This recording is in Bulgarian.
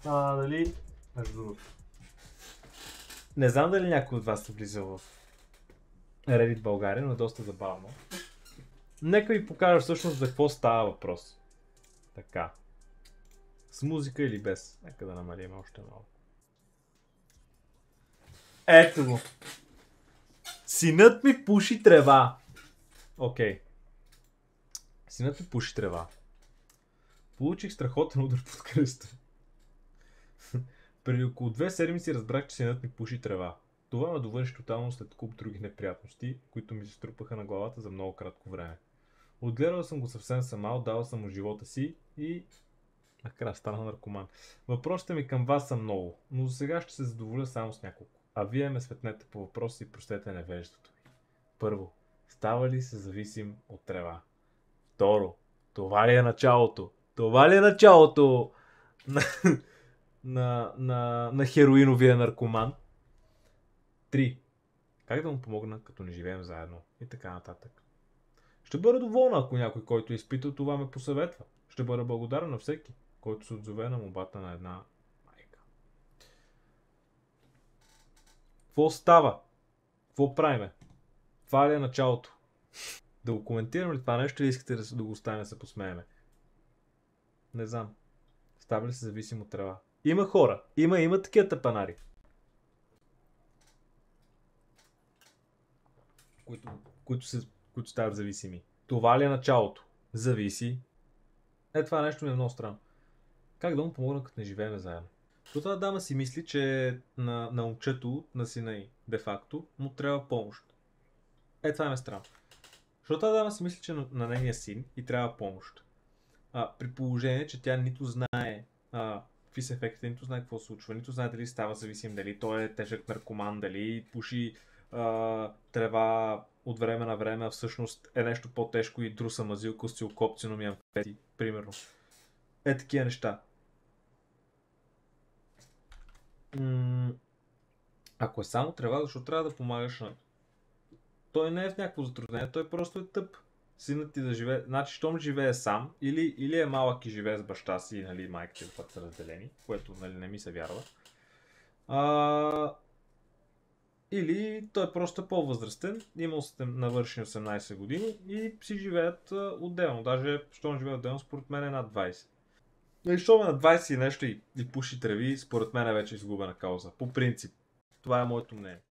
Дали... Между другото. Не знам дали някой от вас е влизал в Reddit България, но е доста забавно. Нека ви покажа всъщност за какво става въпрос. Така. С музика или без? Нека да намалим още малко. Ето го. Синът ми пуши трева. Окей. Синът ми пуши трева. Получих страхотен удар под кръста. Преди около 2 седмици разбрах, че синът ми пуши трева. Това ме довърши тотално след куп други неприятности, които ми се струпаха на главата за много кратко време. Отгледал съм го съвсем сама, отдал съм му живота си и... накрая стана наркоман. Въпросите ми към вас са много, но за сега ще се задоволя само с няколко. А вие ме светнете по въпроси и простете невежеството ви. Първо, става ли се зависим от трева? Второ, това ли е началото? Това ли е началото на хероиновия наркоман? 3. Как да му помогна, като не живеем заедно? И така нататък. Ще бъда доволна, ако някой, който е изпитал това, ме посъветва. Ще бъда благодарен на всеки, който се отзове на молбата на една майка. Какво става? Какво правиме? Това ли е началото? Да го коментирам ли това нещо или искате да го оставим да се посмееме? Не знам. Става ли се зависим от трева? Има хора. Има такива тъпанари. Които стават зависими. Това ли е началото? Зависи. Това нещо ми е много странно. Как да му помогна, като не живеем заедно? Защото тази дама си мисли, че на момчето, на сина й, де-факто, му трябва помощ. Това е странно. Защото тази дама си мисли, че на нейния син и трябва помощ. При положение, че тя нито знае какви са ефектите, нито знае какво случва, нито знае дали става зависим, дали той е тежък наркоман, дали пуши трева от време на време, а всъщност е нещо по-тежко и друса мазилко, стилкопцином и амфети, примерно. Такива неща. Ако е само трева, защо трябва да помагаш на... Той не е в някакво затруднение, той просто е тъп. Синът ти да живее... Значи, щом живее сам, или е малък и живее с баща си, нали, майките да са разделени, което, нали, не ми се вярва. Или той просто е по-възрастен, имал навършени 18 години и си живеят отделно. Даже, щом живее отделно, според мен е над 20. И щом е на 20 и нещо и пуши треви, според мен е вече изгубена кауза. По принцип. Това е моето мнение.